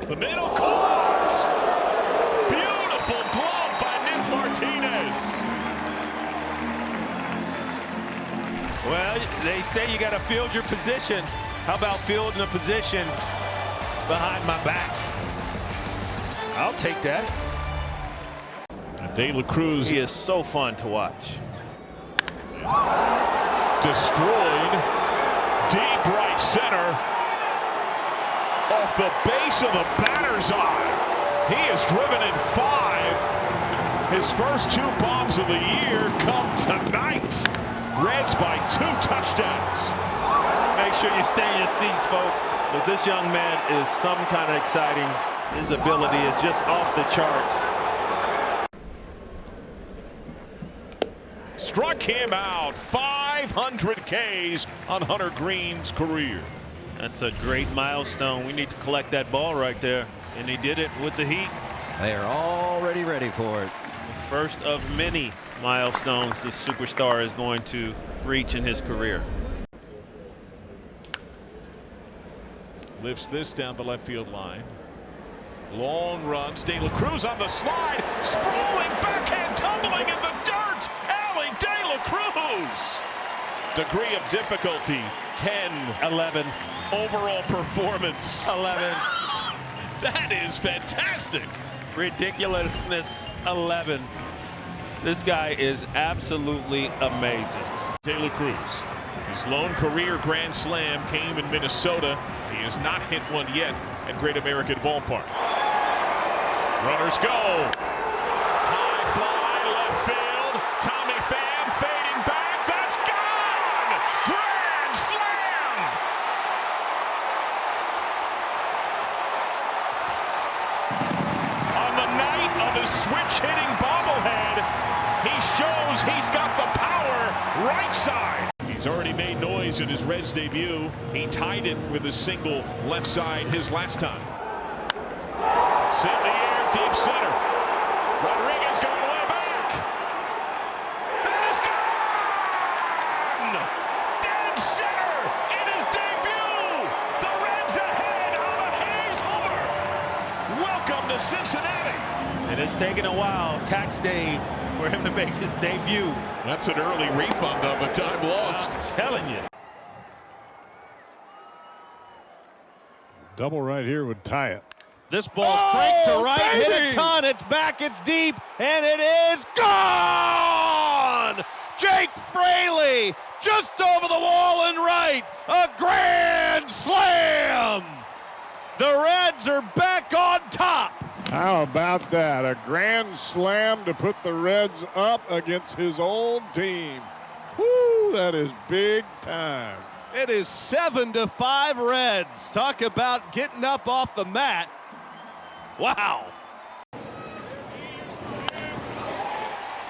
the middle, caught! Beautiful glove by Nick Martinez. Well, they say you got to field your position. How about fielding a position behind my back? I'll take that. And De La Cruz. He is so fun to watch. Destroyed. Deep right center. Off the base of the batter's eye. He is driven in 5. His first 2 bombs of the year come tonight. Reds by 2 touchdowns. Make sure you stay in your seats, folks, because this young man is some kind of exciting. His ability is just off the charts. Struck him out. 500 Ks on Hunter Green's career. That's a great milestone. We need to collect that ball right there. And he did it with the heat. They are already ready for it. First of many milestones this superstar is going to reach in his career. Lifts this down the left field line. Long runs. De La Cruz on the slide. Sprawling backhand tumbling in the dirt. Alley De La Cruz. Degree of difficulty 10. 11. Overall performance 11. That is fantastic. Ridiculousness 11. This guy is absolutely amazing. De La Cruz. His lone career grand slam came in Minnesota. He has not hit one yet at Great American Ballpark. Runners go. High fly left field. Tommy Pham fading back. That's gone. Grand slam. On the night of his switch hitting bobblehead, he shows he's got the power right side. He's already made noise in his Reds debut. He tied it with a single left side his last time. Set in the air, deep center. Rodriguez going way back. That is gone! Dead center in his debut. The Reds ahead on a Hayes homer. Welcome to Cincinnati. And it's taken a while, tax day, for him to make his debut. That's an early refund of a time lost. I'm telling you. Double right here would tie it. This ball's cranked to right, hit a ton, it's back, it's deep, and it is gone! Jake Fraley, just over the wall and right, a grand slam! The Reds are back on top. How about that? A grand slam to put the Reds up against his old team. Woo, that is big time. It is 7-5 Reds. Talk about getting up off the mat. Wow.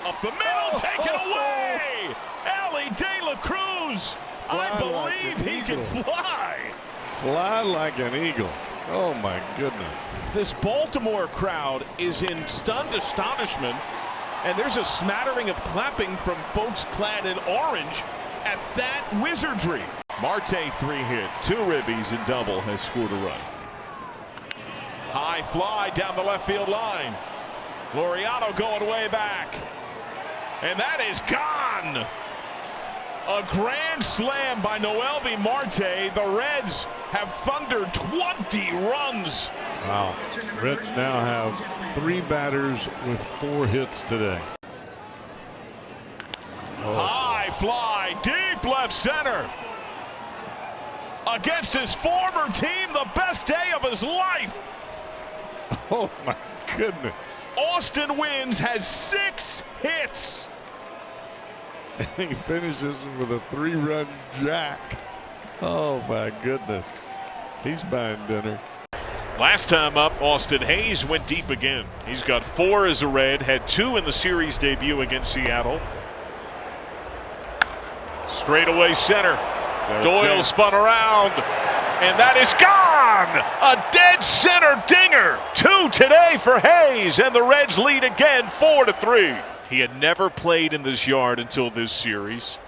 Up the middle, taken away. Alley De La Cruz. I believe he can fly. Fly like an eagle. Oh my goodness. This Baltimore crowd is in stunned astonishment, and there's a smattering of clapping from folks clad in orange at that wizardry. Marte 3 hits, 2 ribbies and double has scored a run. High fly down the left field line. Laureano going way back, and that is gone. A grand slam by Noelvi Marte. The Reds have thundered 20 runs. Wow. Reds now have 3 batters with 4 hits today. High fly, deep left center. Against his former team, the best day of his life. Oh my goodness. Austin Wynns has 6 hits. And he finishes with a 3-run jack. Oh my goodness. He's buying dinner. Last time up, Austin Hayes went deep again. He's got 4 as a Red, had 2 in the series debut against Seattle. Straightaway center. Doyle spun around, and that is gone! A dead center dinger. 2 today for Hayes, and the Reds lead again 4-3. He had never played in this yard until this series.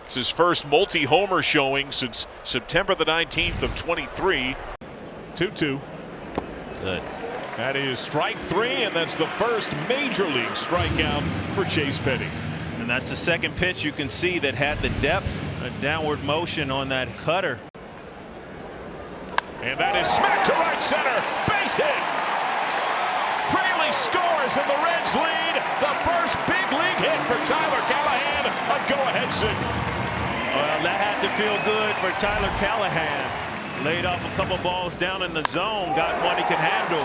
It's his first multi-homer showing since September the 19th of 23. 2-2. Good. That is strike 3, and that's the first major league strikeout for Chase Petty. And that's the second pitch you can see that had the depth, a downward motion on that cutter. And that is smacked to right center. Base hit. Fraley scores and the Reds lead. The first big league hit for Tyler Callahan. A go-ahead single. Well, that had to feel good for Tyler Callahan. Laid off a couple balls down in the zone. Got one he can handle.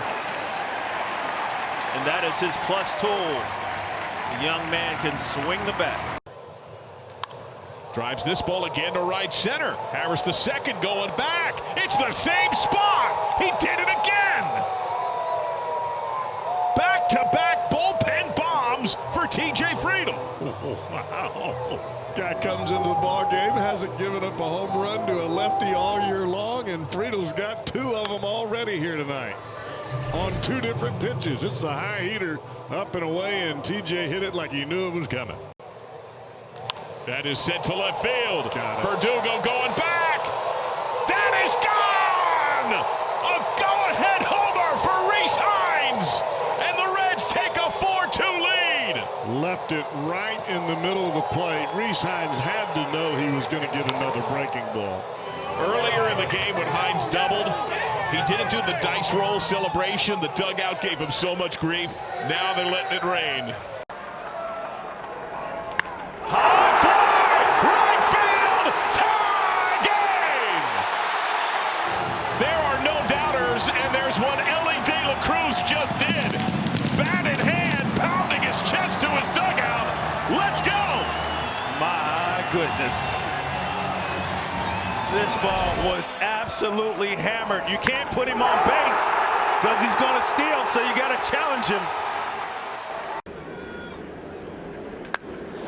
And that is his plus tool. The young man can swing the bat. Drives this ball again to right center. Harris the second going back. It's the same spot. He did it again. Back-to-back bullpen bombs for T.J. Friedel. Wow. Guy comes into the ball game, hasn't given up a home run to a lefty all year long, and Friedel's got 2 of them already here tonight on 2 different pitches. It's the high heater up and away, and TJ hit it like he knew it was coming. That is sent to left field. Verdugo going back. That is gone! A go-ahead homer for Reese Hines. And the Reds take a 4-2 lead. Left it right in the middle of the plate. Reese Hines had to know he was going to get another breaking ball. Earlier in the game when Hines doubled, he didn't do the dice roll celebration. The dugout gave him so much grief. Now they're letting it rain. High fly, right field, tie game. There are no doubters, and there's one Ellie De La Cruz just did. Bat in hand, pounding his chest to his dugout. Let's go. My goodness. This ball was absolutely hammered. You can't put him on base because he's going to steal, so you got to challenge him.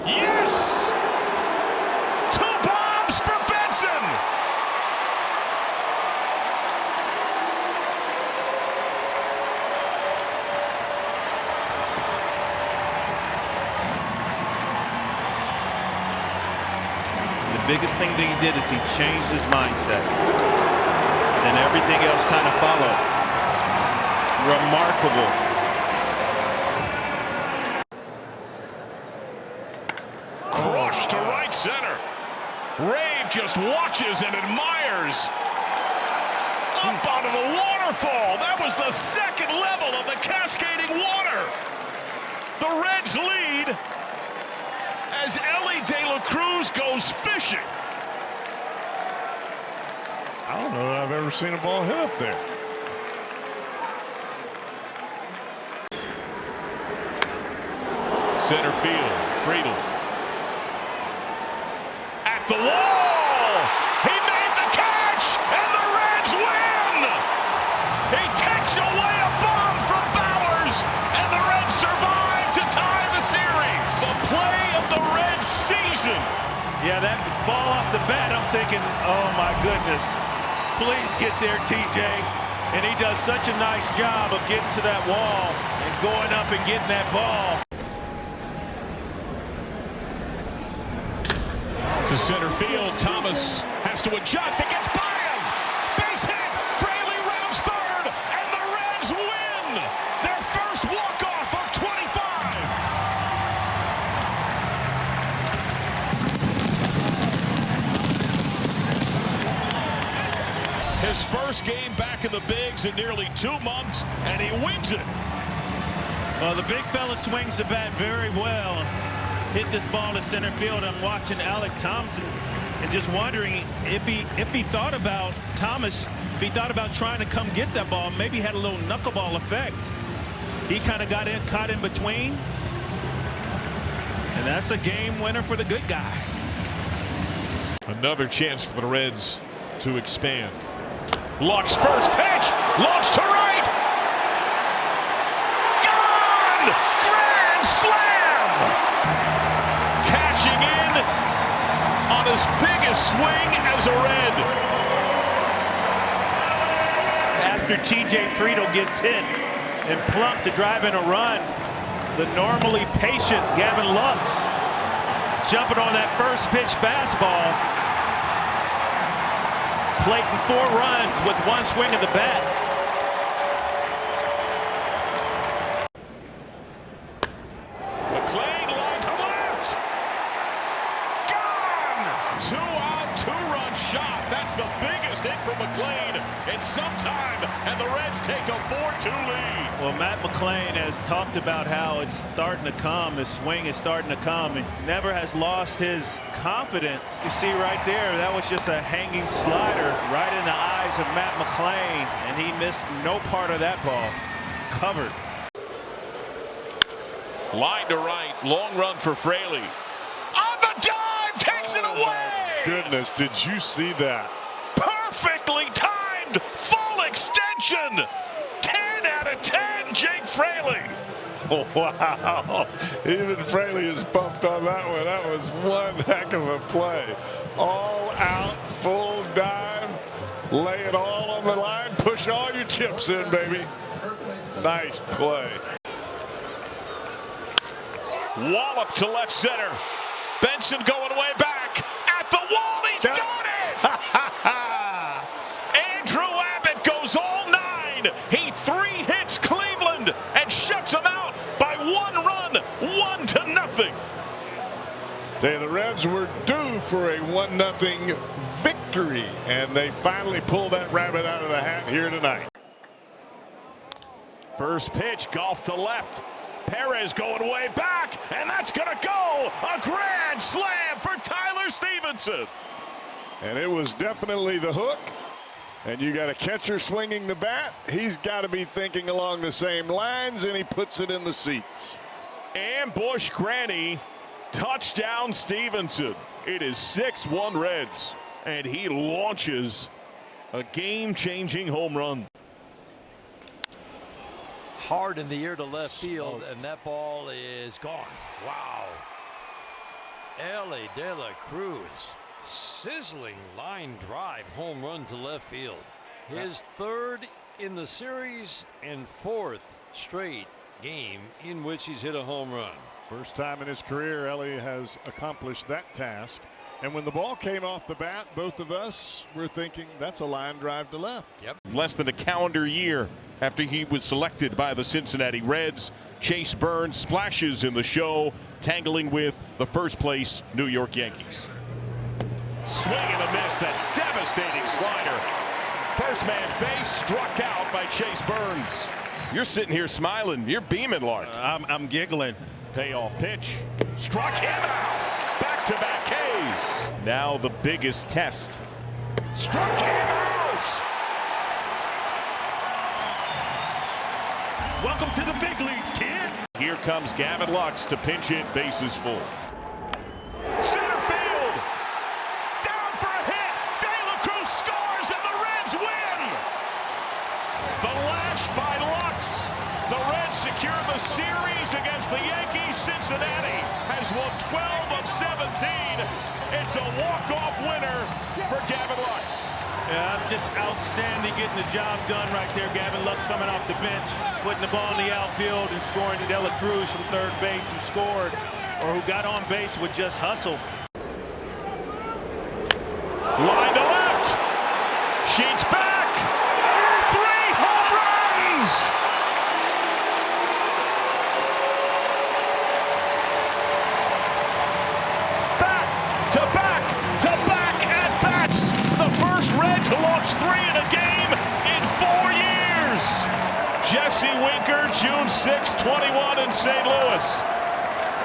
Yes! 2 bombs for Benson! The biggest thing that he did is he changed his mindset. And everything else kind of followed. Remarkable. Crushed to right center. Rave just watches and admires. Up onto the waterfall. That was the second level of the cascading water. The Reds lead as Ellie De La Cruz goes fishing. I don't know that I've ever seen a ball hit up there. Center field, Friedel. At the wall! He made the catch, and the Reds win! He takes away a bomb from Bowers, and the Reds survive to tie the series. The play of the Reds season. Yeah, that ball off the bat, I'm thinking, oh my goodness. Please get there, TJ. And he does such a nice job of getting to that wall and going up and getting that ball. To center field, Thomas has to adjust. It gets by him. Base hit. Fraley rounds third, and the Reds win their first walk-off of 25. His first game back in the bigs in nearly 2 months, and he wins it. Well, the big fella swings the bat very well. Hit this ball to center field. I'm watching Alec Thompson and just wondering if he thought about Thomas, if he thought about trying to come get that ball, maybe had a little knuckleball effect. He kind of got in, caught in between. And that's a game winner for the good guys. Another chance for the Reds to expand. Luck's first pitch, launched to right. Gone! Grand slam! Cashing in on his biggest swing as a Red. After T.J. Friedel gets hit and plumped to drive in a run, the normally patient Gavin Lux jumping on that first pitch fastball, plating 4 runs with 1 swing of the bat. shot. That's the biggest hit for McLean in some time, and the Reds take a 4-2 lead. Well, Matt McLean has talked about how it's starting to come. His swing is starting to come. He never has lost his confidence. You see right there, that was just a hanging slider right in the eyes of Matt McLean, and he missed no part of that ball. Covered. Line to right, long run for Fraley. On the dive, takes it away! Goodness, did you see that? Perfectly timed, full extension. 10 out of 10, Jake Fraley. Oh, wow. Even Fraley is bumped on that one. That was one heck of a play. All out, full dive. Lay it all on the line. Push all your chips in, baby. Nice play. Wallop to left center. Benson going way back. At the wall, he's got it! Andrew Abbott goes all 9. He 3 hits Cleveland and shuts them out by 1 run, 1-0. The Reds were due for a 1-0 victory, and they finally pulled that rabbit out of the hat here tonight. First pitch, golf to left. Perez going way back, and that's going to go. A grand slam for Tyler Stephenson. And it was definitely the hook. And you got a catcher swinging the bat. He's got to be thinking along the same lines, and he puts it in the seats. Ambush Granny, touchdown Stephenson. It is 6-1 Reds, and he launches a game-changing home run. Hard in the air to left field, and that ball is gone. Wow. Ellie De La Cruz, sizzling line drive home run to left field. His 3rd in the series and 4th straight game in which he's hit a home run. First time in his career Ellie has accomplished that task. And when the ball came off the bat, both of us were thinking that's a line drive to left. Yep. Less than a calendar year after he was selected by the Cincinnati Reds, Chase Burns splashes in the show, tangling with the first place New York Yankees. Swing and a miss, that devastating slider. First man face struck out by Chase Burns. You're sitting here smiling. You're beaming, Lark. I'm giggling. Payoff pitch. Struck him out. Back-to-back Ks. Now the biggest test. Struck him out. Welcome to the big leagues, kid. Here comes Gavin Lux to pinch hit, bases full. Center field. Down for a hit. De La Cruz scores and the Reds win. The lash by Lux. The Reds secure the series against the Yankees. Cincinnati has won 12 of 17. It's a walk-off winner for Gavin Lux. Yeah, that's just outstanding, getting the job done right there. Gavin Lux coming off the bench, putting the ball in the outfield and scoring to De La Cruz from third base, who scored or who got on base with just hustle. Line to left. Sheets back. 3 home runs. Back-to-back at bats. The first Red to launch 3 in a game in 4 years. Jesse Winker, June 6, 21 in St. Louis.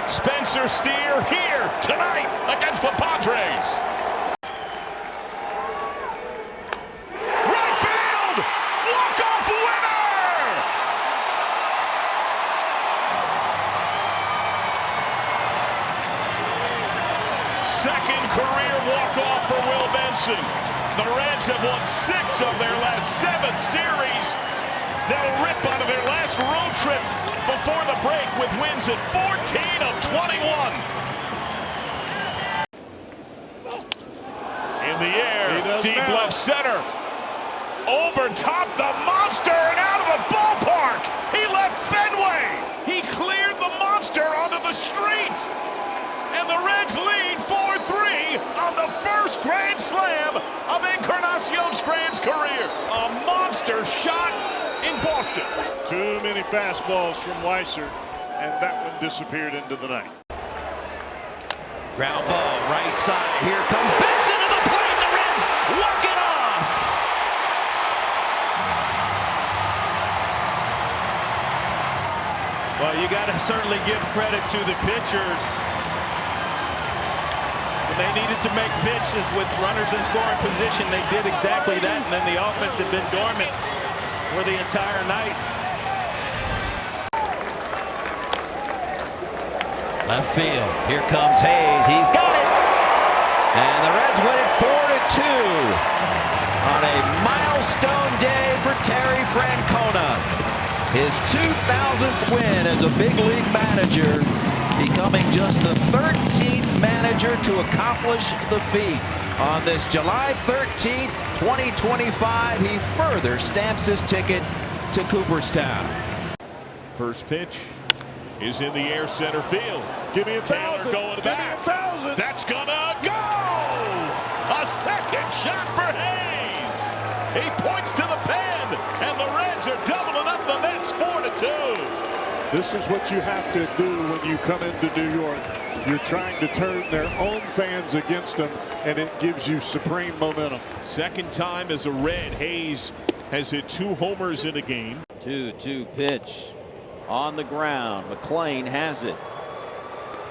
Spencer Steer here tonight against the Padres. Right field! Walk-off winner! Second career walk-off for Will Benson. The Reds have won 6 of their last 7 series. They'll rip out of their last road trip before the break with wins at 14 of 21. In the air, deep left center. Over top the monster and out of the ballpark. He left Fenway. He cleared the monster onto the street. And the Reds lead 4-3 on the first grand slam of Encarnacion Strand's career. A monster shot in Boston. Too many fastballs from Weiser, and that one disappeared into the night. Ground ball, right side. Here comes Benson to the plate. The Reds got to certainly give credit to the pitchers. When they needed to make pitches with runners in scoring position, they did exactly that, and then the offense had been dormant for the entire night. Left field. Here comes Hayes. He's got it. And the Reds win it 4-2 on a milestone day for Terry Francona. His 2000th win as a big league manager, becoming just the 13th manager to accomplish the feat. On this July 13th, 2025, he further stamps his ticket to Cooperstown. First pitch is in the air, center field. Give me a Taylor thousand. going back. Give me 1,000. That's gonna go! A second shot for Hayes. He points to the pen, and the Reds are doubling up the Mets 4-2. This is what you have to do when you come into New York. You're trying to turn their own fans against them, and it gives you supreme momentum. Second time as a Red. Hayes has hit 2 homers in a game. 2-2 pitch on the ground. McClain has it.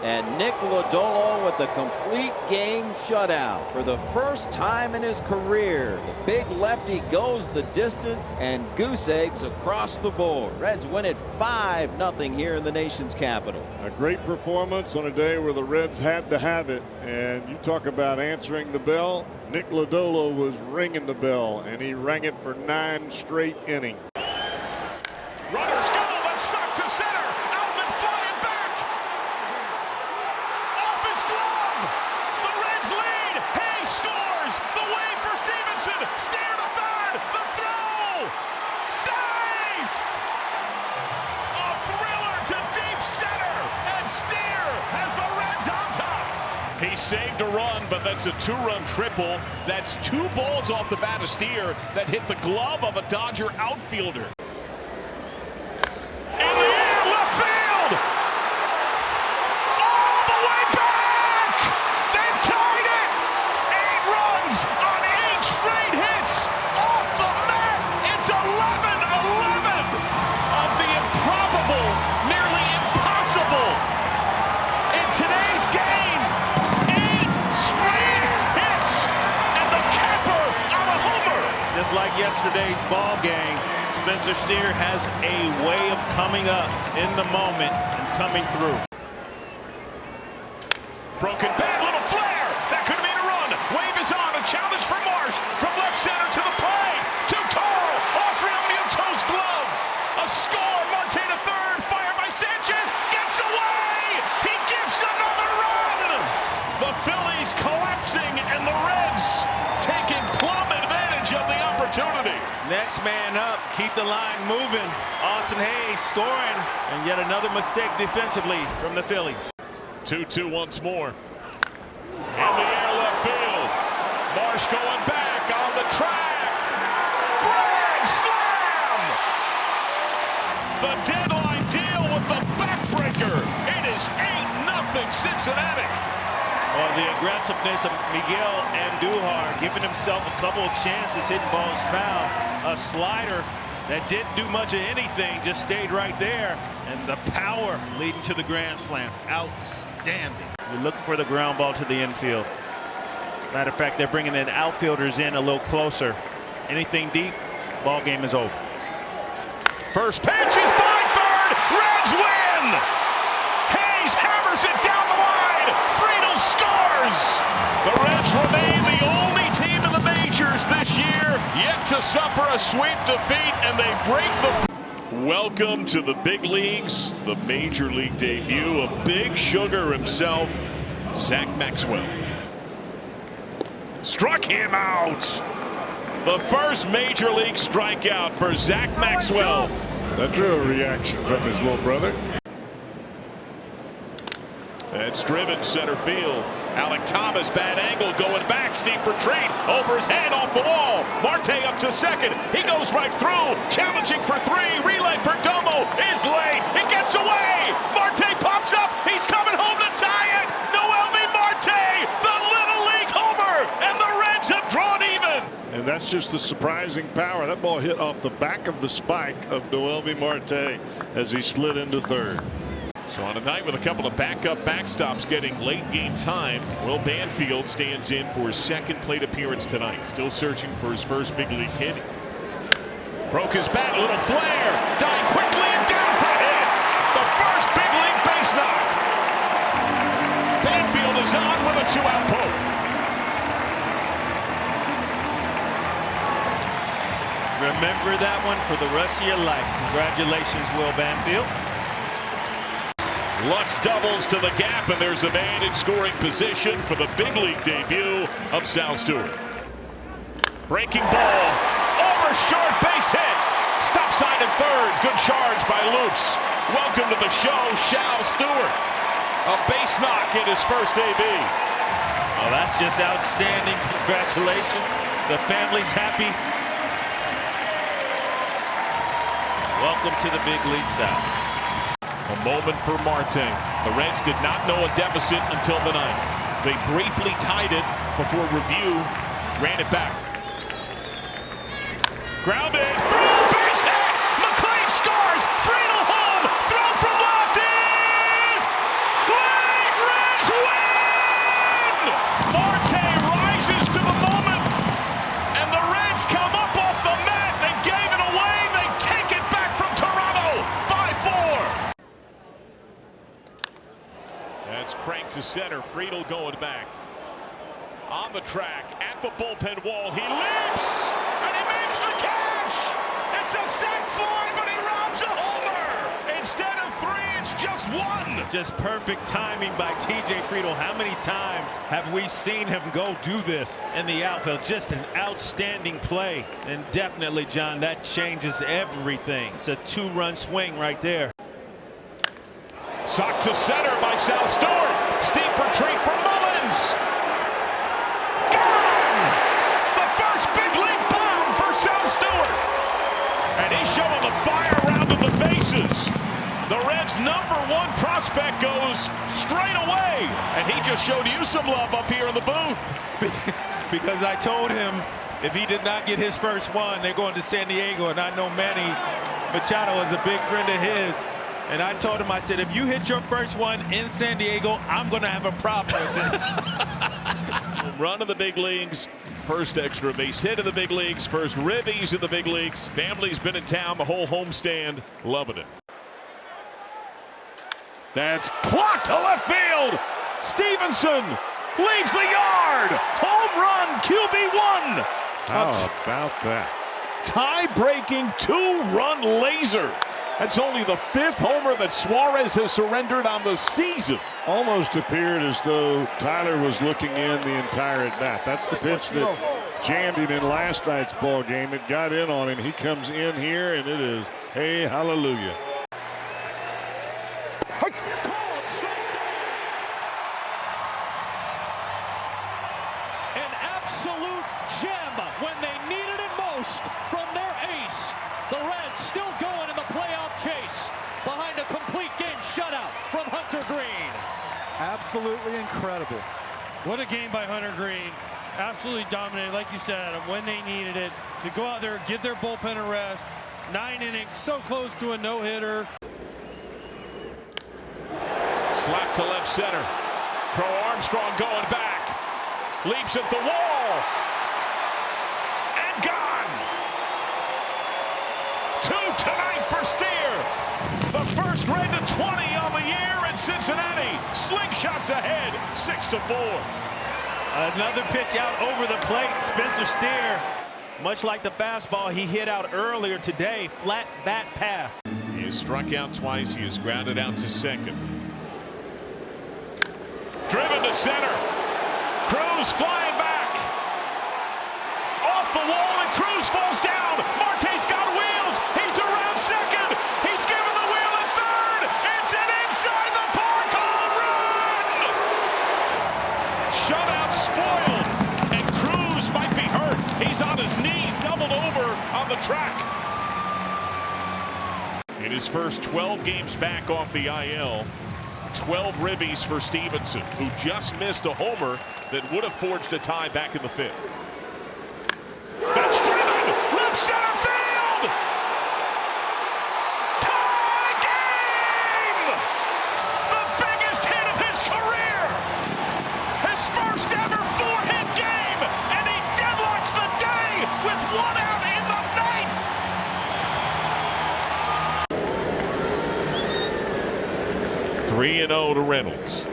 And Nick Lodolo with a complete game shutout. For the first time in his career, the big lefty goes the distance and goose eggs across the board. Reds win it 5-0 here in the nation's capital. A great performance on a day where the Reds had to have it. And you talk about answering the bell. Nick Lodolo was ringing the bell, and he rang it for 9 straight innings. Runners go. That's sucked to center. Outman flying back. Off his glove. The Reds lead. Hayes scores. The wave for Stephenson. Steer to third. The throw. Safe. A thriller to deep center. And Steer has the Reds on top. He saved a run, but that's a 2-run triple. That's 2 balls off the bat of Steer that hit the glove of a Dodger outfielder. Like yesterday's ball game, Spencer Steer has a way of coming up in the moment and coming through. Broken bat, little flare. That could mean a run. Wave is on. A challenge for Marsh from left center to the plate. Too tall. Off Realmuto's glove. A score. Marte to third. Fire by Sanchez. Gets away. He gives another run. The Phillies collapsing and the Reds taking plumb advantage of the opportunity. Next man up, keep the line moving. Austin Hayes scoring, and yet another mistake defensively from the Phillies. 2-2 once more. In the air, left field. Marsh going back on the track. Grand slam! The deadline deal with the backbreaker. It is 8-0 Cincinnati. Well, the aggressiveness of Miguel Andujar, giving himself a couple of chances, hitting balls foul. A slider that didn't do much of anything, just stayed right there. And the power leading to the grand slam. Outstanding. You're looking for the ground ball to the infield. Matter of fact, they're bringing the outfielders in a little closer. Anything deep, ball game is over. First pitch is by third. Reds win. Hayes hammers it down the line. Friedel scores. The Reds remain the only team in the majors this year yet to suffer a sweep defeat, and they break the. Welcome to the big leagues, the major league debut of Big Sugar himself, Zach Maxwell. Struck him out. The first major league strikeout for Zach Maxwell. That drew a reaction from his little brother. It's driven center field. Alec Thomas, bad angle, going back, steep retreat, over his head, off the wall. Marte up to second. He goes right through, challenging for 3. Relay Perdomo is late. It gets away. Marte pops up. He's coming home to tie it. Noelvi Marte, the Little League homer, and the Reds have drawn even. And that's just the surprising power. That ball hit off the back of the spike of Noelvi Marte as he slid into third. So on a night with a couple of backup backstops getting late game time, Will Banfield stands in for his second plate appearance tonight. Still searching for his first big league hit. Broke his bat, little flare, dive quickly and down for a hit. The first big league base knock. Banfield is on with a 2-out poke. Remember that one for the rest of your life. Congratulations, Will Banfield. Lux doubles to the gap, and there's a man in scoring position for the big league debut of Sal Stewart. Breaking ball, over short, base hit. Stop sign at third. Good charge by Lukes. Welcome to the show, Sal Stewart. A base knock in his first AB. Oh, that's just outstanding. Congratulations. The family's happy. Welcome to the big league South. A moment for Marte. The Reds did not know a deficit until the ninth. They briefly tied it before review ran it back. Grounded, through, base hit! McLean scores! Friedel home! Throw from left is... Late Reds win! Marte rises to the moment, and the Reds come up off the mat. They gave it away. They take it back from Toronto. 5-4. That's cranked to center. Friedel going back. On the track, at the bullpen wall. He leaps, and he makes the catch. It's a sac fly, but he robs a homer. Instead of 3, it's just 1. Just perfect timing by TJ Friedel. How many times have we seen him go do this in the outfield? Just an outstanding play. And definitely, John, that changes everything. It's a 2-run swing right there. Socked to center by Sal Stewart. Steep retreat from Mullins. Gone! The first big league bomb for Sal Stewart. And he's showing the fire around to the bases. The Reds' #1 prospect goes straight away. And he just showed you some love up here in the booth. Because I told him if he did not get his first one, they're going to San Diego. And I know Manny Machado is a big friend of his. And I told him, I said, if you hit your first one in San Diego, I'm going to have a problem with it. Run in the big leagues, first extra base hit in the big leagues, first ribbies in the big leagues. Family's been in town, the whole homestand, loving it. That's clocked to left field. Stephenson leaves the yard. Home run, QB1. How about that? Tie-breaking 2-run laser. That's only the 5th homer that Suarez has surrendered on the season. Almost appeared as though Tyler was looking in the entire at-bat. That's the pitch that jammed him in last night's ball game. It got in on him. He comes in here, and it is, hey, hallelujah. An absolute gem when they needed it most from their ace. The Reds still going in the playoff chase behind a complete game shutout from Hunter Green. Absolutely incredible. What a game by Hunter Green. Absolutely dominated, like you said, when they needed it. To go out there, give their bullpen a rest. 9 innings, so close to a no-hitter. Slap to left center. Crow Armstrong going back. Leaps at the wall. And gone. 2 tonight for Steer. The first Red to 20 on the year in Cincinnati. Slingshots ahead, 6-4. Another pitch out over the plate. Spencer Steer, much like the fastball he hit out earlier today, flat bat path. He has struck out twice. He is grounded out to second. Driven to center. Cruz flying back. Off the wall, and Cruz falls down. Marte's got wheels. He's around second. He's given the wheel at third. It's an inside the park home run. Shutout spoiled, and Cruz might be hurt. He's on his knees, doubled over on the track. In his first 12 games back off the IL, 12 ribbies for Stephenson, who just missed a homer that would have forged a tie back in the 5th. That's driven! Left center field! Tie game! 3-0 to Reynolds.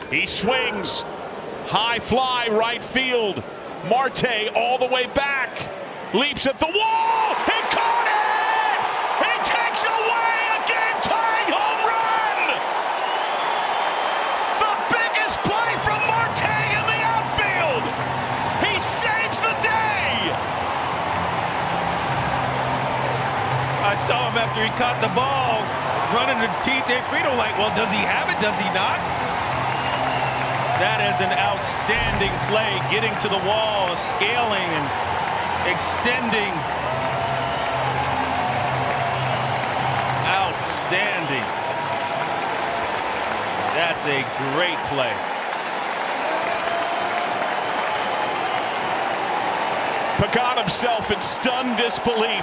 He swings. High fly right field. Marte all the way back. Leaps at the wall. He caught it! He takes away a game-tying home run! The biggest play from Marte in the outfield! He saves the day! I saw him after he caught the ball running to TJ Friedl like, well, does he have it? Does he not? That is an outstanding play, getting to the wall, scaling and extending. Outstanding. That's a great play. Pagan himself in stunned disbelief.